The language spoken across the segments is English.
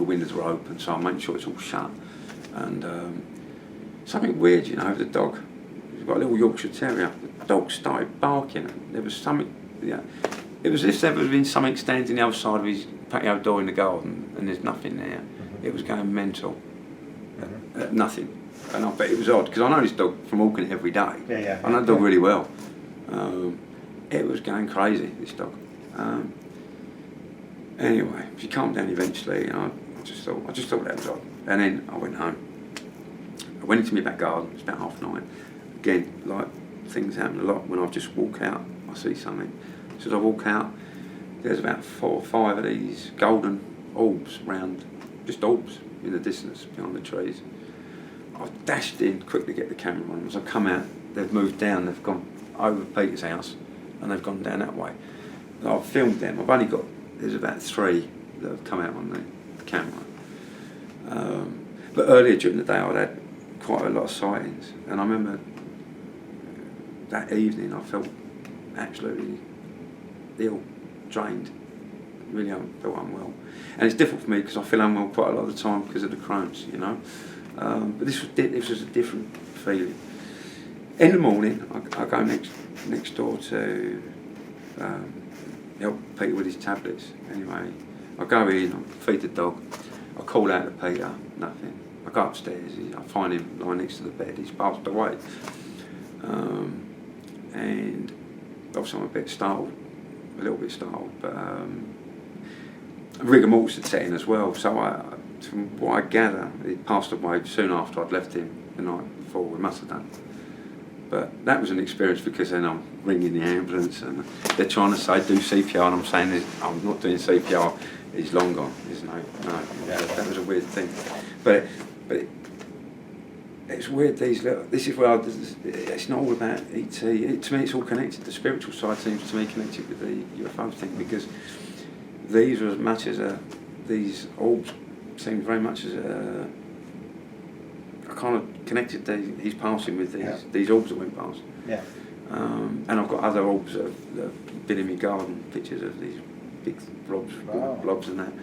windows were open, so I made sure it's all shut. And something weird, you know, the dog, we've got a little Yorkshire Terrier, the dog started barking, and there was something, yeah, it was as if there had been something standing the other side of his patio door in the garden, and there's nothing there. It was going mental. Nothing. And I bet it was odd, because I know this dog from walking it every day. I know the dog really well. It was going crazy, this dog. Anyway, she calmed down eventually, and I just thought that was odd. And then I went home. I went into my back garden, it's about 9:30. Again, like, things happen a lot when I just walk out, I see something. So as I walk out, there's about 4 or 5 of these golden orbs round, just orbs in the distance behind the trees. I dashed in quickly to get the camera on. As I come out, they've moved down, they've gone over Peter's house, and they've gone down that way. And I've filmed them. I've only got, there's about 3 that have come out on the camera. But earlier during the day I'd had quite a lot of sightings, and I remember that evening I felt absolutely ill, drained, really felt unwell. And it's different for me because I feel unwell quite a lot of the time because of the Crohn's, you know. But this was a different feeling. In the morning, I go next door to help Peter with his tablets. Anyway, I go in, I feed the dog, I call out to Peter, nothing. I go upstairs, I find him lying next to the bed, he's passed away. And obviously I'm a bit startled, a little bit startled, but rigor mortis had set in as well, so from what I gather, he passed away soon after I'd left him the night before, we must have done. But that was an experience because then I'm ringing the ambulance and they're trying to say do CPR, and I'm saying I'm not doing CPR, he's long gone. There's no, that was a weird thing. But it's weird, this is where it's not all about ET, to me it's all connected, the spiritual side seems to me connected with the UFO thing, because these are as much as these orbs seem very much as I kind of connected his passing with these orbs that went past. Yeah. And I've got other orbs that have been in my garden, pictures of these big blobs, blobs and that.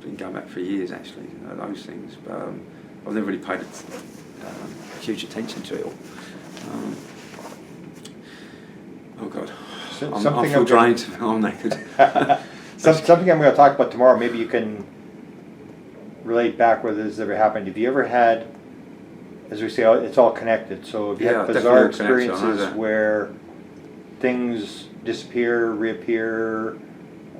Been going back for years actually, those things. But I've never really paid huge attention to it all. Oh God, I feel drained. I'm naked. Something I'm going to talk about tomorrow. Maybe you can relate back whether this has ever happened. Have you ever had, as we say, it's all connected. So have you had bizarre experiences where things disappear, reappear?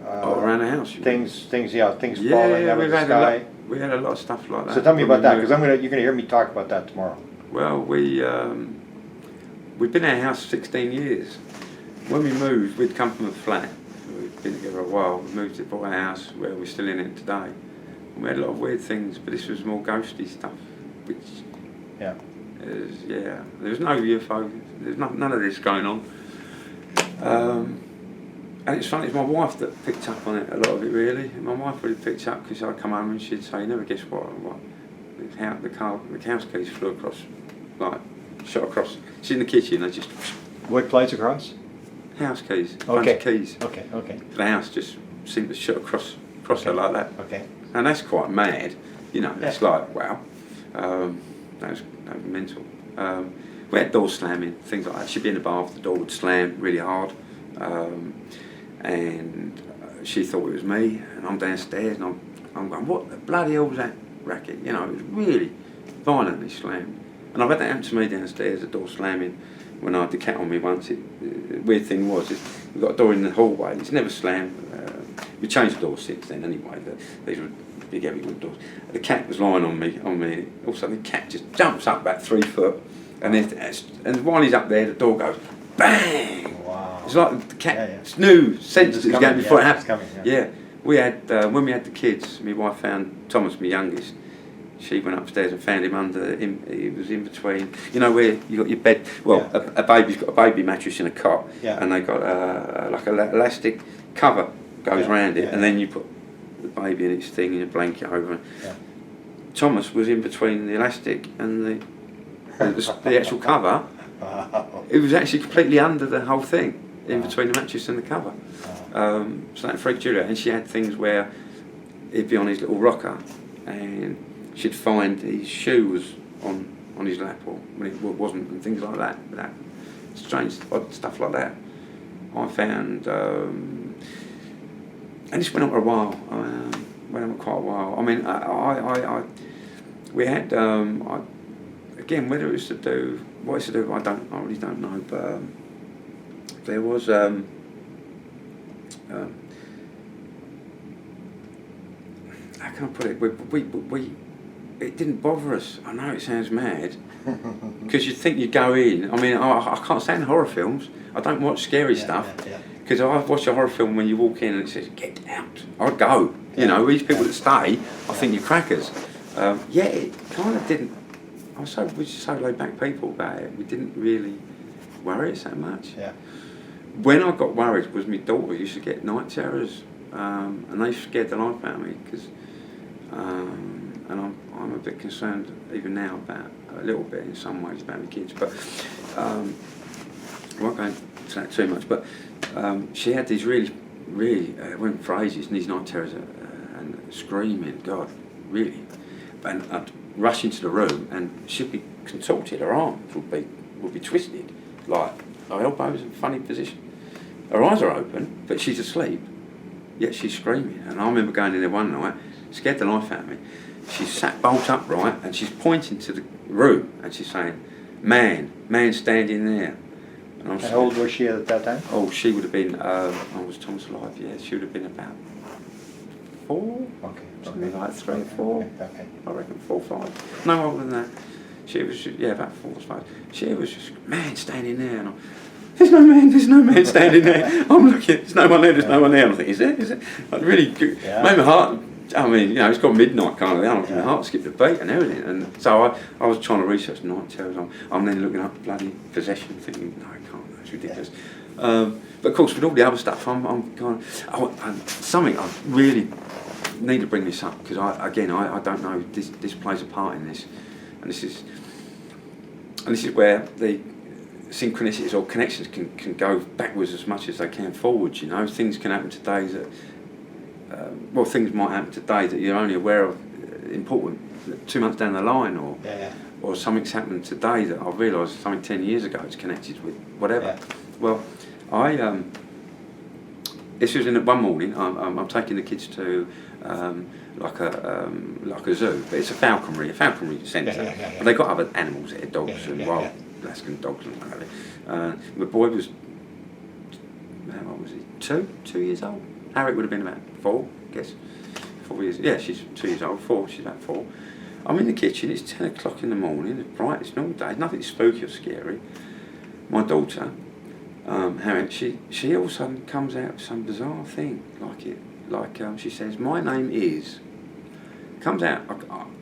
Around the house. Things falling out of the sky. We had a lot of stuff like that. So tell me about that, because you're going to hear me talk about that tomorrow. Well, we've been in our house 16 years. When we moved, we'd come from a flat. We'd been together a while. We moved to our house where we're still in it today. And we had a lot of weird things, but this was more ghosty stuff. Which, there was no UFO. There's none of this going on. And it's funny, it's my wife that picked up on it, a lot of it really. My wife really picked up because I'd come home and she'd say, you never guess what the house keys flew across, like, shot across. She's in the kitchen, they just... What flies across? House keys, bunch of keys. Okay. The house just seemed to shot across her like that. Okay. And that's quite mad, you know, it's like, wow. That was mental. We had doors slamming, things like that. She'd be in the bath, the door would slam really hard. And she thought it was me, and I'm downstairs, and I'm going, what the bloody hell was that racket? You know, it was really violently slammed. And I've had that happen to me downstairs, the door slamming, when I had the cat on me once. The weird thing was, we've got a door in the hallway, it's never slammed. We changed the door since then anyway, these were big heavy wood doors. The cat was lying on me, all of a sudden the cat just jumps up about 3 foot, and while he's up there, the door goes, bang! It's like the cat knew, sensed it was going before it happened. We had, when we had the kids, my wife found Thomas, my youngest. She went upstairs and found him under him. He was in between, you know, where you got your bed. Well, a baby's got a baby mattress in a cot, and they got like an elastic cover goes around it, and then you put the baby in its thing in a blanket over it. Thomas was in between the elastic and the actual cover. Wow. It was actually completely under the whole thing, in between the mattress and the cover. So that freaked Julia, and she had things where he'd be on his little rocker, and she'd find his shoe was on his lap, or when it wasn't, and things like that. Strange, odd stuff like that. I found, and this went on for a while. Went on quite a while. I mean, we had again, whether it was to do what it's to do, I really don't know. But there was how can I put it? We it didn't bother us. I know it sounds mad, because you'd think you'd go in. I mean, I can't stand horror films. I don't watch scary stuff, because I've watched a horror film when you walk in and it says, "Get out." I'd go. You know, these people that stay, I think you're crackers. It kind of didn't. We're just so laid back people about it. We didn't really worry it so much. Yeah. When I got worried was my daughter used to get night terrors, and they scared the life out of me, because, and I'm a bit concerned even now about a little bit in some ways about my kids, but I won't go into that too much. But she had these really went for ages, and these night terrors and screaming, God, really, and I'd rush into the room and she'd be contorted, her arms would be twisted, like her elbows in a funny position. Her eyes are open, but she's asleep, yet she's screaming. And I remember going in there one night, scared the life out of me. She sat bolt upright and she's pointing to the room and she's saying, man standing there. And how old was she at that time? Oh, she would have been, was Thomas alive? Yeah, she would have been about 4, something like 3 or 4. Okay. I reckon 4 or 5. No older than that. She was, about 4 or 5. She was just, man standing there. And there's no man standing there. I'm looking, there's no one there. And I think, is it? Like, really good. Yeah. Made my heart, I mean, it's got midnight kind of thing. My heart skipped a beat and everything. And so I was trying to research night terrors. I'm then looking up bloody possession, thinking, no, I can't, that's ridiculous. But of course, with all the other stuff, I'm kind of, something I really need to bring this up, because I don't know, this plays a part in this, and this is where the synchronicities or connections can go backwards as much as they can forwards. You know, things can happen today that things might happen today that you're only aware of important 2 months down the line, or something's happened today that I've realised something 10 years ago it's connected with whatever. Yeah. Well, this was in one morning. I'm taking the kids to like a zoo, but it's a falconry centre. But they've got other animals there, dogs and wild Alaskan dogs and whatever. The boy was, how old was he? 2 years old. Harriet would have been about 4, I guess. 4 years. Yeah, she's 2 years old. 4. She's about 4. I'm in the kitchen. It's 10 o'clock in the morning. It's bright. It's normal day. Nothing spooky or scary. My daughter, Harriet, she all of a sudden comes out with some bizarre thing, she says, "My name is." Comes out.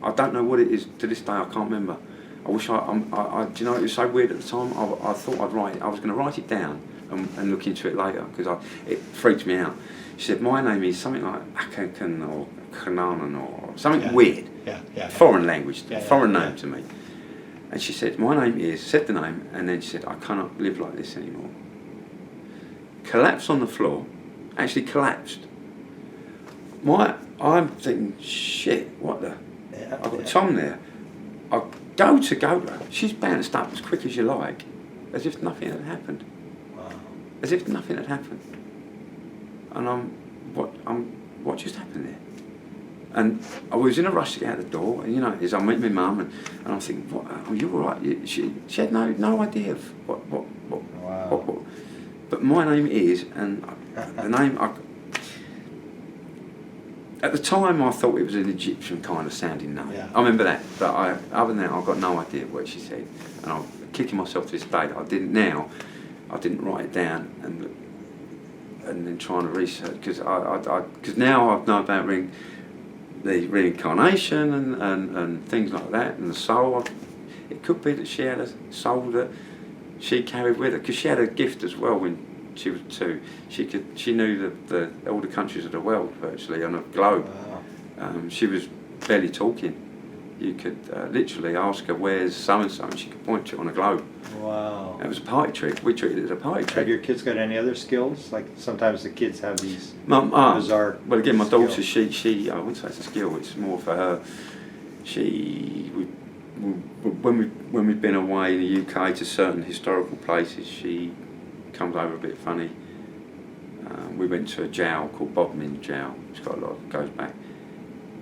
I don't know what it is to this day. I can't remember. I wish do you know, it was so weird at the time. I thought I'd write it. I was going to write it down and look into it later, because it freaked me out. She said, "My name is something like Akakan or Kananan or something weird, foreign language, foreign name to me." And she said, "My name is," said the name, and then she said, "I cannot live like this anymore." Collapsed on the floor, actually collapsed. I'm thinking, shit, what the? I've got Tom there. I go to her. She's bounced up as quick as you like, as if nothing had happened. Wow. As if nothing had happened. And what just happened there? And I was in a rush to get out the door, and as I'm meeting my mum, and I'm thinking, "What? Are you all right?" She had no idea of what. But my name is, and the name at the time I thought it was an Egyptian kind of sounding name. Yeah. I remember that, but other than that, I've got no idea what she said, and I'm kicking myself to this day that I didn't write it down and then trying to research, because now I know about the reincarnation and things like that, and the soul. It could be that she had a soul that she carried with her, because she had a gift as well when she was 2. She knew all the countries of the world virtually on a globe. Wow. She was barely talking, you could literally ask her where's so and so, and she could point to it on a globe. Wow. It was a party trick. We treated it as a party trick. Have your kids got any other skills? Like sometimes the kids have these bizarre. Well, again, my skills. daughter, she I wouldn't say it's a skill. It's more for her. When we've been away in the UK to certain historical places, she comes over a bit funny. We went to a jail called Bodmin Jail, which got a lot, goes back.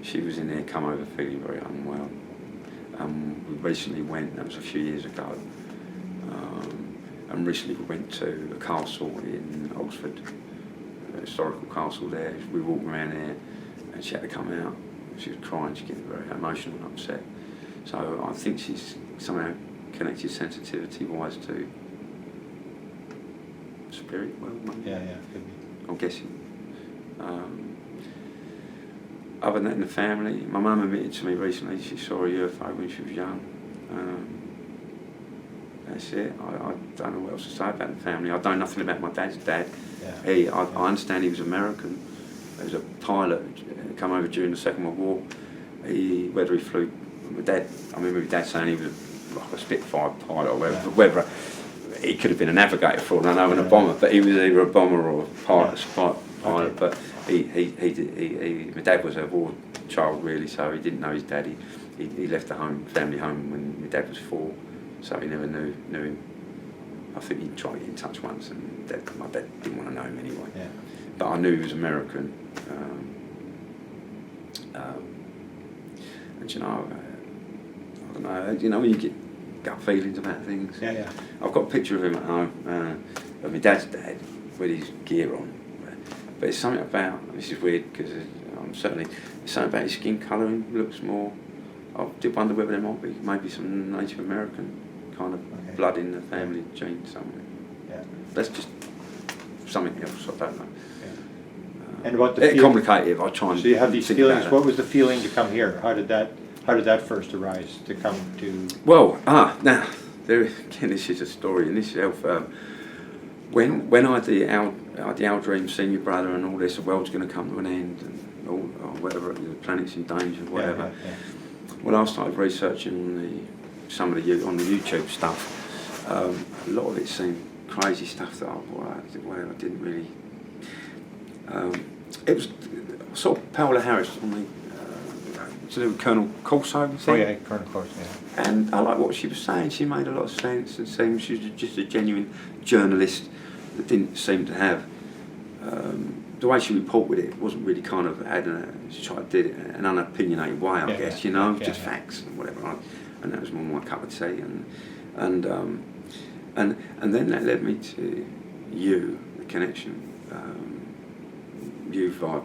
She was in there, come over feeling very unwell. We recently went, that was a few years ago, and recently we went to a castle in Oxford, a historical castle there. We walked around there and she had to come out. She was crying, she was getting very emotional and upset. So I think she's somehow connected sensitivity-wise to spirit world, maybe. Yeah, could be. I'm guessing. Other than that, in the family, my mum admitted to me recently she saw a UFO when she was young. That's it. I don't know what else to say about the family. I don't know nothing about my dad's dad. Yeah. I understand he was American. He was a pilot, come over during the Second World War. Whether he flew, my dad, I remember my dad saying he was like a Spitfire pilot or whether he could have been a navigator for all I know and a bomber, but he was either a bomber or a pilot. Okay. But my dad was a war child really, so he didn't know his dad. He left the family home when my dad was 4, so he never knew him. I think he tried to get in touch once, and my dad didn't want to know him anyway. Yeah. But I knew he was American. And you know, I don't know. You know when you get gut feelings about things. Yeah. I've got a picture of him at home, of my dad's dad with his gear on. But it's something about, this is weird because it's something about his skin colouring looks more. I did wonder whether there might be maybe some Native American kind of blood in the family gene somewhere. Yeah. That's just something else. I don't know. And what the it's complicated. I try and. So you have these feelings. What What was the feeling to come here? How did that first arise to come to? Well, now there again. This is a story in itself. When I had the Al Dream, seen your brother, and all this, the world's going to come to an end, and all, or whatever, the planet's in danger, whatever. Yeah. When I started researching some of the YouTube stuff, a lot of it seemed crazy stuff that I didn't really. It was sort of Paola Harris on the to do with Colonel Corso thing. Oh yeah, Colonel Corso. Yeah. And I like what she was saying. She made a lot of sense, and seemed she was just a genuine journalist that didn't seem to have the way she reported it wasn't really kind of she tried to do it in an unopinionated way, I guess. You know, just facts and whatever. And that was more my cup of tea. And then that led me to you, the connection. You via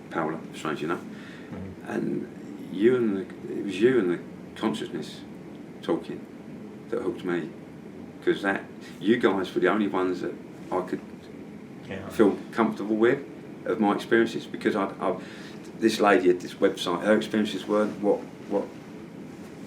Paola, strange enough, and it was you and the consciousness talking that hooked me, because you guys were the only ones that I could feel comfortable with of my experiences, because this lady at this website, her experiences weren't what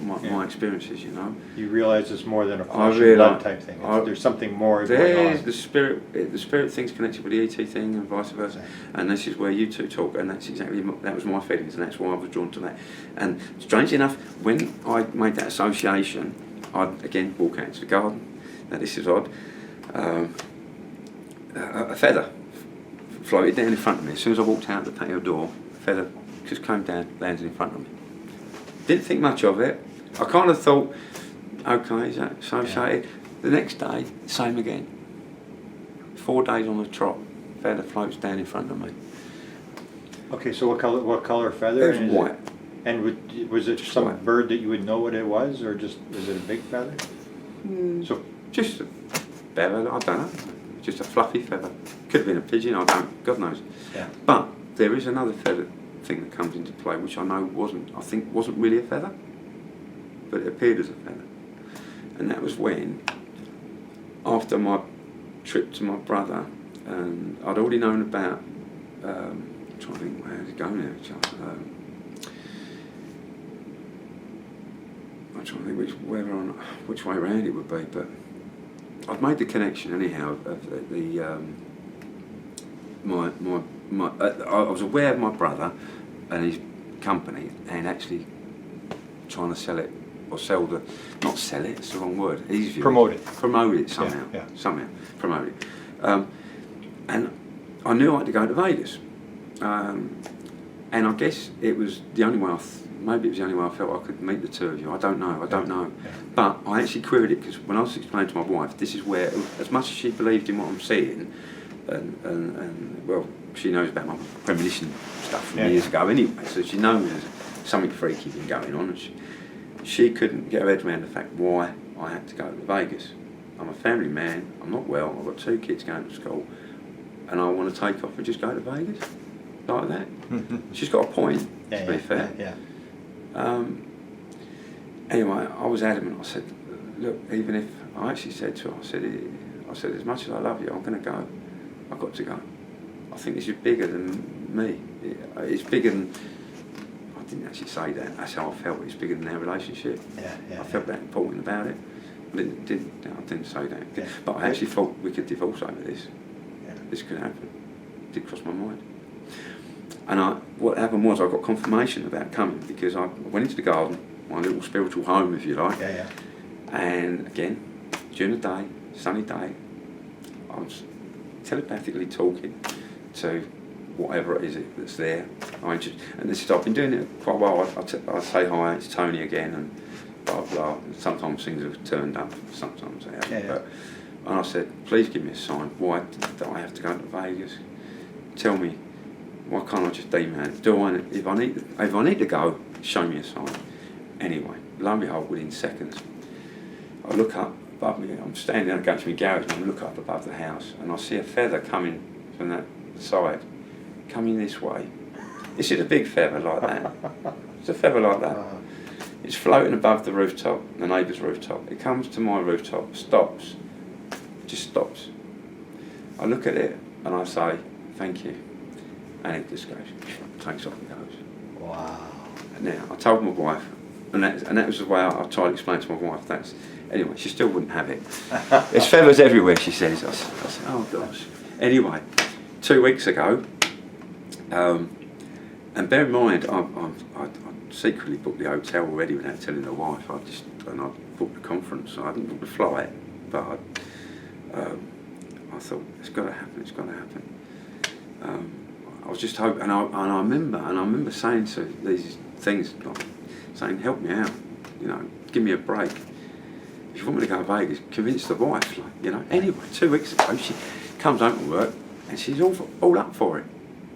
my experiences, you know. You realise it's more than a flesh and blood type thing. There's something more going on. The spirit thing's connected with the ET thing and vice versa. And this is where you two talk, and that was my feelings, and that's why I was drawn to that. And strangely enough, when I made that association, I'd again walk out into the garden. Now this is odd. A feather floated down in front of me. As soon as I walked out the patio door, a feather just came down, landed in front of me. Didn't think much of it. I kind of thought, okay, is that associated? Yeah. The next day, same again. 4 days on the trot, feather floats down in front of me. Okay, so what color feather? It was white. And was it some bird that you would know what it was, or was it a big feather? So just a feather, I don't know. Just a fluffy feather. Could have been a pigeon, God knows. Yeah. But there is another feather thing that comes into play, which I think wasn't really a feather, but it appeared as a feather. And that was when, after my trip to my brother, and I'd already known about, I'm trying to think where to go now, I'm trying to think which way around it would be, but I've made the connection anyhow of I was aware of my brother and his company, and actually trying to sell it, or sell the, not sell it, it's the wrong word, his view. Promote it. Promote it somehow, promote it. And I knew I had to go to Vegas. And I guess it was the only way maybe it was the only way I felt I could meet the two of you. I don't know. Yeah. But I actually queried it, because when I was explaining to my wife, this is where, as much as she believed in what I'm seeing, and well, she knows about my premonition stuff from years ago anyway, so she knows there's something freaky been going on. And she couldn't get her head around the fact why I had to go to Vegas. I'm a family man, I'm not well, I've got 2 kids going to school, and I want to take off and just go to Vegas. Like that. She's got a point, to be fair. Anyway, I was adamant. I said, look, even if, I actually said to her, I said, as much as I love you, I'm going to go. I've got to go. I think this is bigger than me. It's bigger than, I didn't actually say that, that's how I felt, it's bigger than our relationship. I felt that important about it. I didn't say that. But I actually thought we could divorce over this. This could happen. It did cross my mind. And what happened was, I got confirmation about coming, because I went into the garden, my little spiritual home, if you like. And again, during the day, sunny day, I was telepathically talking to whatever it is that's there. And I've been doing it quite a while. I say hi, it's Tony again, and blah blah. And sometimes things have turned up, sometimes they haven't. And I said, please give me a sign. Why do I have to go to Vegas? Tell me. Why can't I just email it? If I need to go, show me a sign. Anyway, lo and behold, within seconds, I look up above me. I'm standing against my garage, and I look up above the house, and I see a feather coming from that side, coming this way. This is a big feather like that. It's a feather like that. It's floating above the rooftop, the neighbour's rooftop. It comes to my rooftop, stops, just stops. I look at it and I say, thank you. And it just goes, takes off and goes. Wow. And now, I told my wife, and that was the way I tried to explain to my wife. Anyway, she still wouldn't have it. There's feathers everywhere, she says. I said, oh gosh. Anyway, 2 weeks ago, and bear in mind, I secretly booked the hotel already without telling the wife. I booked the conference. I didn't book the flight, but I thought, it's got to happen. I was just hoping, and I remember saying to these things, like saying, help me out, give me a break. If you want me to go to Vegas, convince the wife, Anyway, 2 weeks ago, she comes home from work, and she's all up for it,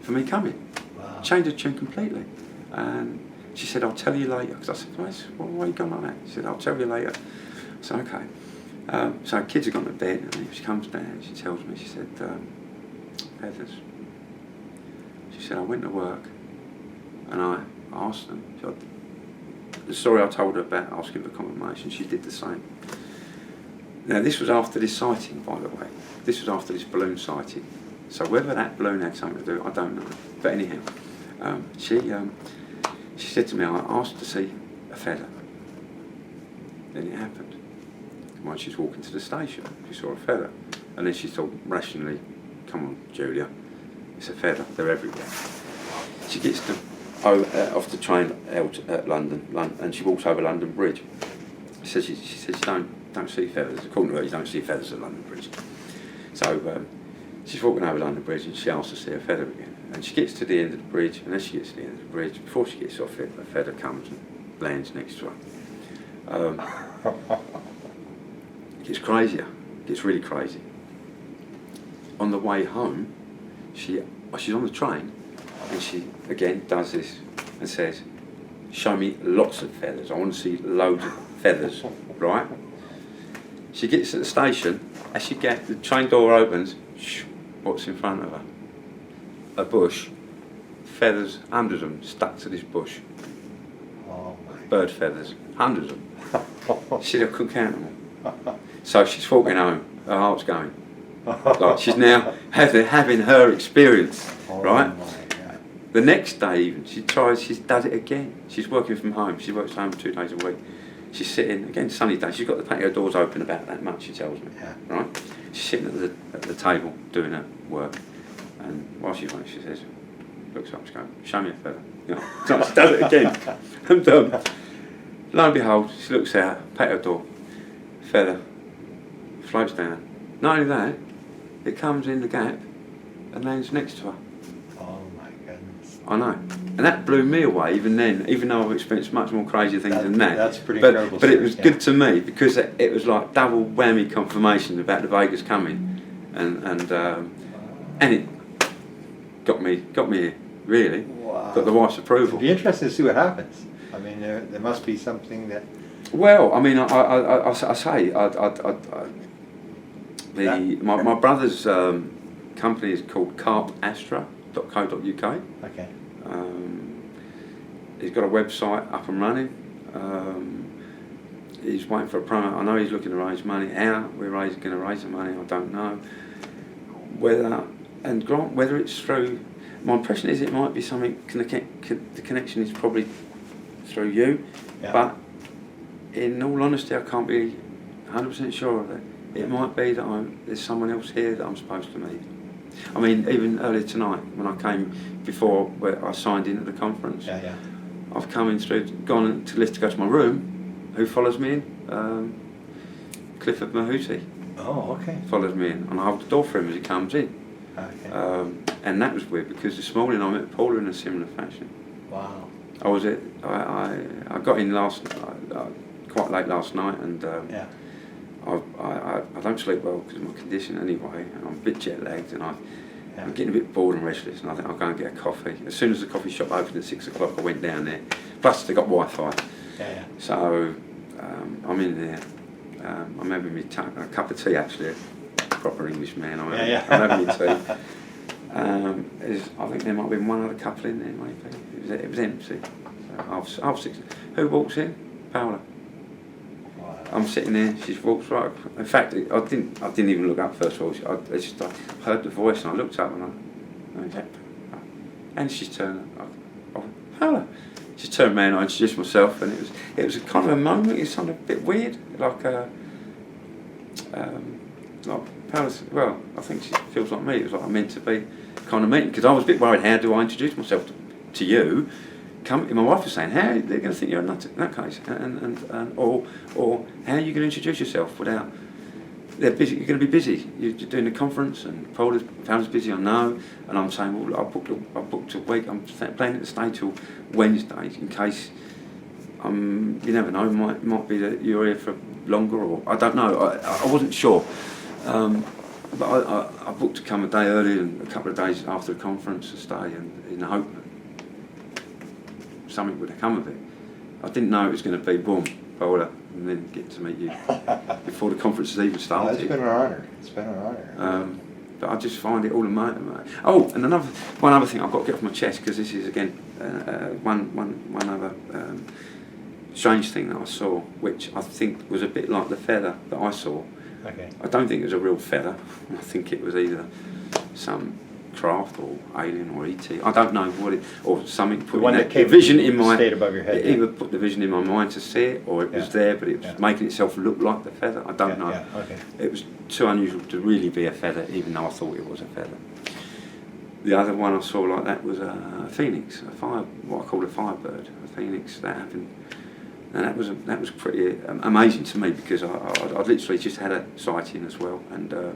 for me coming. Wow. Changed her tune completely. And she said, I'll tell you later. Because I said, why are you going like that? She said, I'll tell you later. I said, okay. So kids have gone to bed, and she comes down, she tells me, she said, feathers. She said, I went to work, and I asked them, the story I told her about asking for confirmation, she did the same. Now, this was after this sighting, by the way. This was after this balloon sighting. So whether that balloon had something to do, I don't know. But anyhow, she said to me, I asked to see a feather. Then it happened. While she's walking to the station, she saw a feather. And then she thought rationally, come on, Julia, it's a feather, they're everywhere. She gets off the train out at London, and she walks over London Bridge. She says you don't see feathers. According to her, you don't see feathers at London Bridge. So she's walking over London Bridge, and she asks to see a feather again. And she gets to the end of the bridge, and as she gets to the end of the bridge, before she gets off it, a feather comes and lands next to her. It gets crazier. It gets really crazy. On the way home, she's on the train, and she again does this and says, show me lots of feathers. I want to see loads of feathers, right? She gets to the station, as the train door opens, what's in front of her? A bush, feathers, hundreds of them stuck to this bush. Oh my. Bird feathers, hundreds of them. She couldn't count them all. So she's walking home, her heart's going. Like she's now having her experience, right? The next day even, she does it again. She's working from home, she works home 2 days a week. She's sitting, again sunny day, she's got the patio doors open about that much, she tells me, right? She's sitting at the table doing her work, and while she's working, she says, looks up, she goes, show me a feather. So she does it again. And Lo and behold, she looks out, pat her door, feather, floats down. Not only that, it comes in the gap and lands next to her. Oh my goodness. I know. And that blew me away even then, even though I've experienced much more crazy things than that. That's pretty incredible. But it was good to me because it was like double whammy confirmation about the Vegas coming. And it got me here, really. Wow. Got the wife's approval. It'd be interesting to see what happens. I mean, there must be something that... Well, I mean, I say, my brother's company is called carpastra.co.uk. Okay. He's got a website up and running. He's waiting for a promo. I know he's looking to raise money. How we're going to raise the money, I don't know. Whether it's through... My impression is it might be something... The connection is probably through you. Yeah. But in all honesty, I can't be 100% sure of it. It might be that there's someone else here that I'm supposed to meet. I mean, even earlier tonight, when I came before where I signed into the conference, I've come in through, gone to lift to go to my room. Who follows me in? Clifford Mahuti. Oh, okay. Follows me in, and I hold the door for him as he comes in. Okay. And that was weird because this morning I met Paula in a similar fashion. Wow. I got in quite late last night, and I don't sleep well because of my condition anyway, and I'm a bit jet lagged, and I'm getting a bit bored and restless, and I think I'll go and get a coffee. As soon as the coffee shop opened at 6 o'clock, I went down there. Plus they got Wi-Fi. So I'm in there. I'm having a cup of tea, actually. Proper English man. I'm having my tea. I think there might have been one other couple in there, maybe. It was empty. So half 6. Who walks in? Paula. Wow. I'm sitting there. She walks right. In fact, I didn't even look up first of all. I heard the voice and I looked up and she's turned. Paula. She turned around. I introduced myself, and it was a kind of a moment. It's something a bit weird, like Paula's. Well, I think she feels like me. It was like I meant to be kind of meeting, because I was a bit worried. How do I introduce myself to you? My wife was saying, how they're going to think you're a nut in that case, or how are you going to introduce yourself without? They're busy. You're going to be busy. You're doing a conference, and Paula's busy. I know, and I'm saying, well, I booked a week. I'm planning to stay till Wednesday in case. You never know. Might be that you're here for longer, or I don't know. I wasn't sure, but I booked to come a day earlier and a couple of days after the conference to stay, and in the hope something would have come of it. I didn't know it was going to be boom, Paula, and then get to meet you before the conference has even started. It's been an honour. It's been an honour. But I just find it all amazing. Oh, and one other thing I've got to get off my chest, because this is again one other strange thing that I saw, which I think was a bit like the feather that I saw. Okay. I don't think it was a real feather. I think it was either some craft or alien or ET. I don't know what it, or something put the one that came vision in my stayed above your head. It either put the vision in my mind to see it, or it was there, but it was making itself look like the feather. I don't know. Yeah, okay. It was too unusual to really be a feather, even though I thought it was a feather. The other one I saw like that was a phoenix, what I call a firebird, a phoenix. That happened, and that was pretty amazing to me, because I literally just had a sighting as well, and lo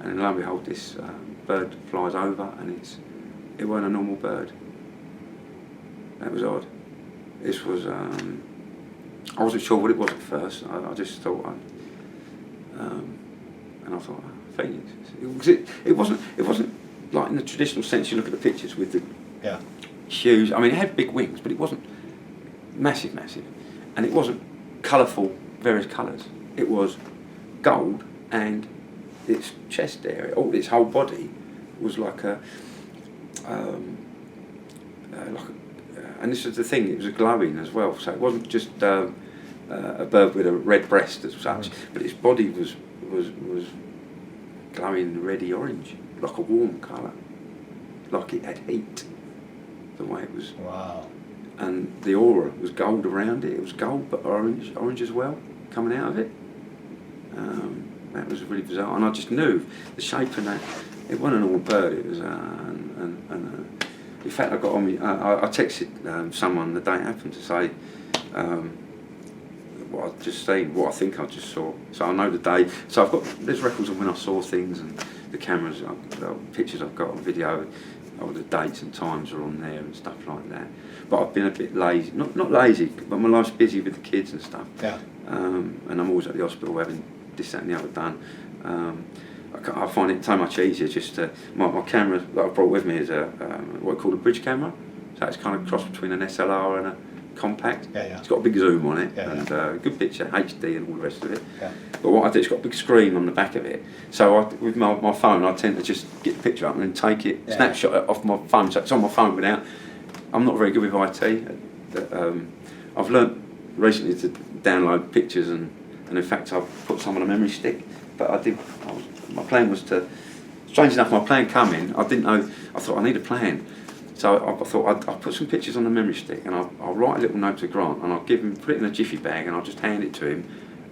and behold, this bird flies over, and it wasn't a normal bird. That was odd. This was I wasn't sure what it was at first. I just thought, and I thought, phoenix. It wasn't like in the traditional sense. You look at the pictures with the huge. I mean, it had big wings, but it wasn't massive, and it wasn't colourful, various colours. It was gold, and its chest area, its whole body, was like and this is the thing. It was glowing as well. So it wasn't just a bird with a red breast as such, but its body was glowing reddy orange, like a warm colour, like it had heat. The way it was. Wow. And the aura was gold around it. It was gold, but orange as well, coming out of it. That was really bizarre, and I just knew the shape of that. It wasn't a normal bird. It was, in fact, I got on me. I texted someone the day it happened to say, what I've just seen, what I think I just saw. So I know the day. So there's records of when I saw things, and the cameras, pictures I've got on video, all the dates and times are on there and stuff like that. But I've been a bit lazy, not lazy, but my life's busy with the kids and stuff. Yeah. And I'm always at the hospital having this, that and the other done. I find it so much easier just to, my camera that I brought with me is what I call a bridge camera. So it's kind of cross between an SLR and a compact. Yeah. It's got a big zoom on it, Yeah, and good picture, HD and all the rest of it. Yeah. But what I do, it's got a big screen on the back of it. So with my phone, I tend to just get the picture up and then take it, snapshot it off my phone. So it's on my phone without. I'm not very good with IT. I've learnt recently to download pictures, and in fact I've put some on a memory stick. But my plan was to. Strange enough, my plan coming, I didn't know. I thought I need a plan. So I thought I'd put some pictures on the memory stick, and I'll write a little note to Grant, and I'll give him, put it in a jiffy bag, and I'll just hand it to him,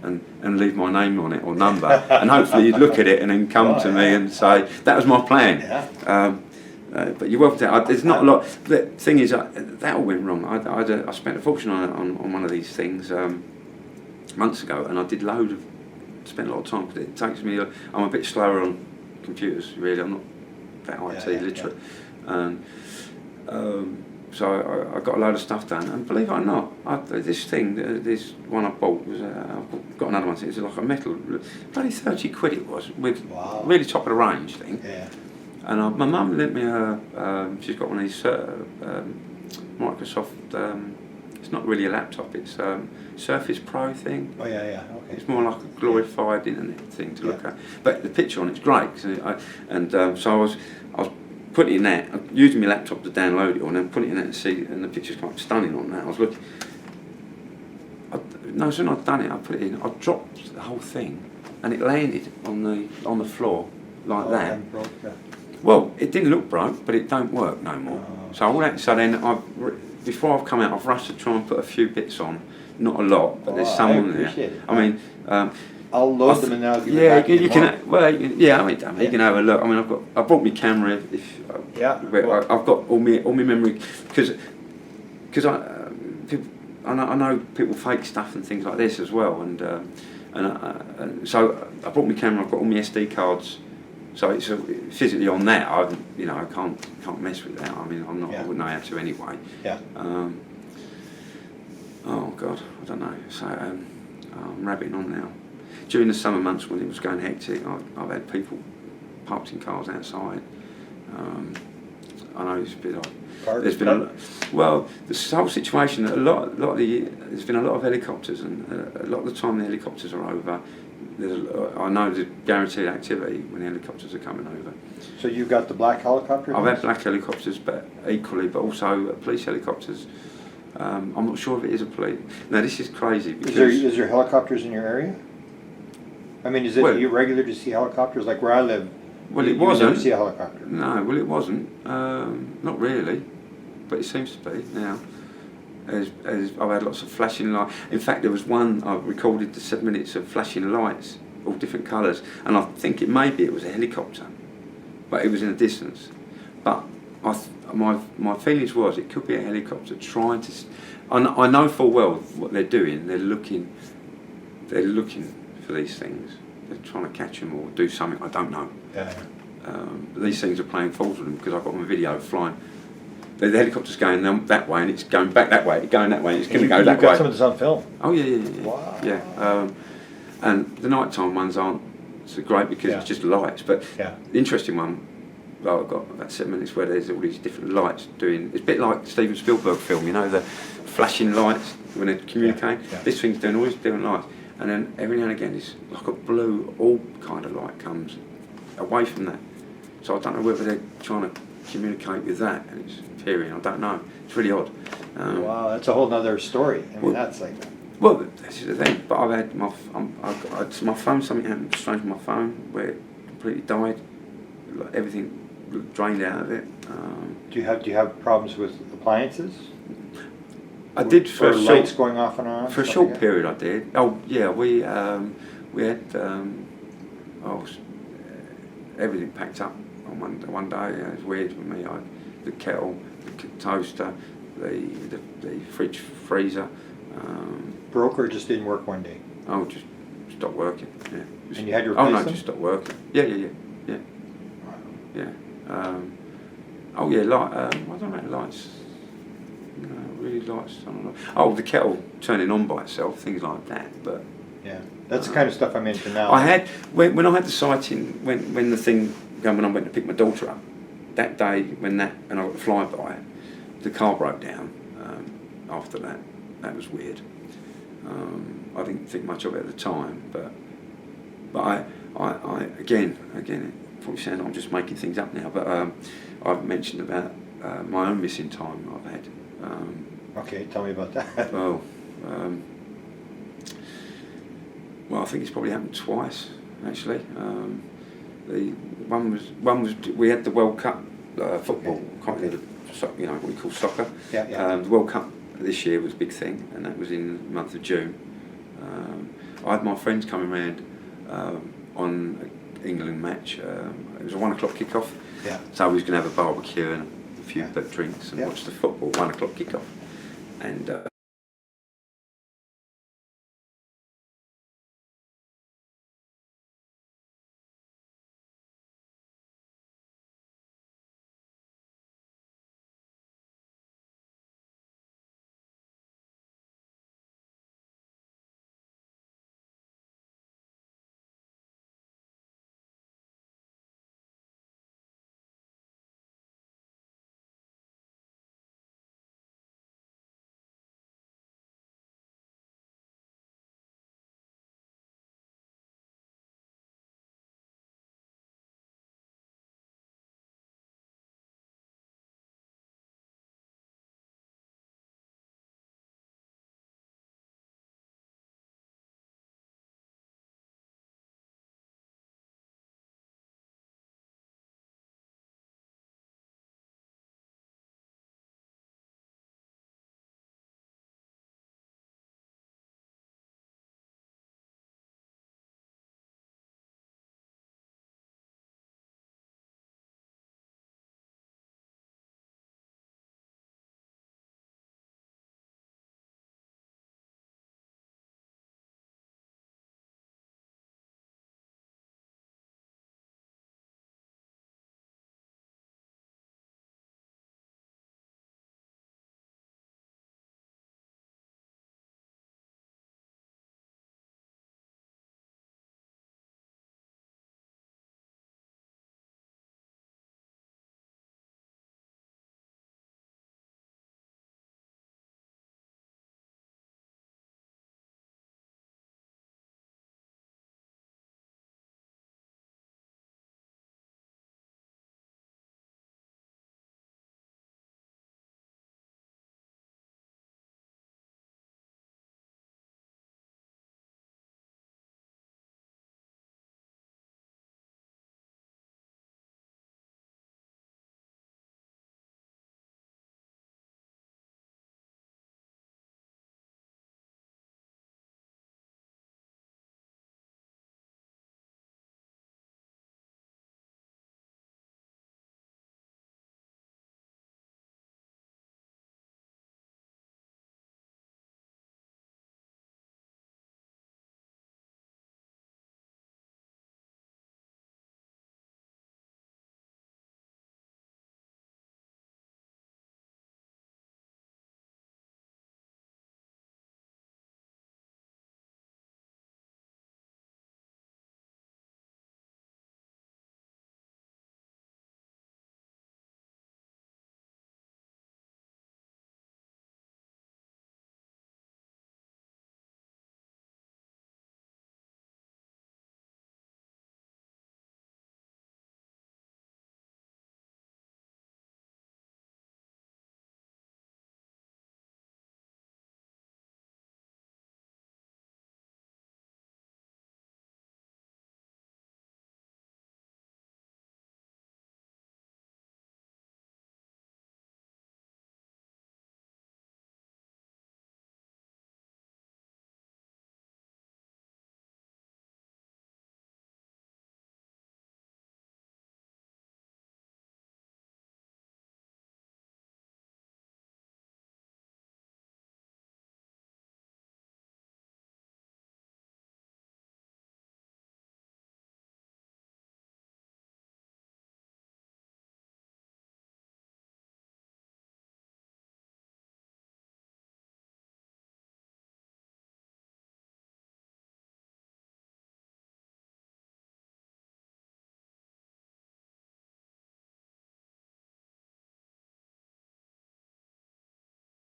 and leave my name on it or number, and hopefully he'd look at it and then come to me and say that was my plan. Yeah. But you're welcome to. There's not a lot. The thing is, that all went wrong. I spent a fortune on one of these things months ago, and I spent a lot of time because it takes me. I'm a bit slower on computers. Really, I'm not that IT literate. And so I got a load of stuff done, and believe it or not, this this one I bought was I've got another one. It's like a metal, bloody 30 quid it was, with really top of the range thing. Yeah. And my mum lent me she's got one of these Microsoft. It's not really a laptop. It's Surface Pro thing. Oh yeah. Okay. It's more like a glorified internet thing to look at. But the picture on it's great. So I was putting it in that, using my laptop to download it, and then putting it in that and see, and the picture's quite stunning on that. I was looking. No sooner I'd done it, I put it in. I dropped the whole thing, and it landed on the floor like that. Broke, yeah. Well, it didn't look broke, but it don't work no more. So then before I've come out, I've rushed to try and put a few bits on. Not a lot, but there's some on there. It. I mean, I'll load them and then I'll give yeah, it back you can. Well, yeah, I mean, you can have a look. I mean, I brought my camera. I've got all my memory because I know people fake stuff and things like this as well, and so I brought my camera. I've got all my SD cards. So it's physically on that. I can't mess with that. I mean, I wouldn't know how to anyway. Yeah. Oh God, I don't know. So I'm rabbiting on now. During the summer months when it was going hectic, I've had people parked in cars outside. I know it's a bit like there's been this whole situation. There's been a lot of helicopters, and a lot of the time the helicopters are over. I know there's guaranteed activity when the helicopters are coming over. So you've got the black helicopter? I've had black helicopters, but also police helicopters. I'm not sure if it is a police. No, this is crazy. Is there helicopters in your area? I mean, is it irregular to see helicopters? Like where I live, it wasn't. Never see a helicopter. No, it wasn't. Not really, but it seems to be now. I've had lots of flashing lights. In fact, there was one I recorded the 7 minutes of flashing lights, all different colours, and I think it was a helicopter, but it was in the distance. But my feelings was it could be a helicopter trying to. I know full well what they're doing. They're looking for these things. They're trying to catch them or do something. I don't know. Yeah. But these things are playing false with them because I've got my video flying. The helicopter's going that way and it's going back that way. It's going that way and it's going to go that way. You've got some of this on film? Oh yeah. Wow. Yeah. And the nighttime ones aren't so great because it's just lights. But the interesting one, I've got about 7 minutes where there's all these different lights doing. It's a bit like Steven Spielberg film, the flashing lights when they're communicating. Yeah. This thing's doing all these different lights, and then every now and again, it's like a blue orb kind of light comes away from that. So I don't know whether they're trying to communicate with that and it's appearing. I don't know. It's really odd. Wow, that's a whole nother story. I mean, that's like. Well, this is the thing. But I've had my phone. Something happened strange with my phone where it completely died. Like everything drained out of it. Do you have problems with appliances? I did for lights going off and on. For a short period, I did. Oh yeah, we had everything packed up on one day. It was weird with me. The kettle, the toaster, the fridge, freezer. broke or it just didn't work one day? Oh, just stopped working. Yeah. Just, And you had to replace Oh no, them? just stopped working. Yeah. Oh yeah, light. I don't know about lights. No, really lights. I don't know. Oh, the kettle turning on by itself, things like that. But Yeah, that's the kind of stuff I'm into now. I had when I had the sighting when the thing when I went to pick my daughter up that day and I got the flyby, the car broke down. After that, that was weird. I didn't think much of it at the time, but I again, probably saying I'm just making things up now, but I've mentioned about my own missing time I've had. Okay, tell me about that. Well, I think it's probably happened twice actually. The one was we had the World Cup football, can't remember what we call soccer. Yeah. The World Cup this year was a big thing, and that was in the month of June. I had my friends coming around on an England match. It was a 1 o'clock kickoff. Yeah. So we was going to have a barbecue and a few drinks and Yeah. watch the football. 1 o'clock kickoff, and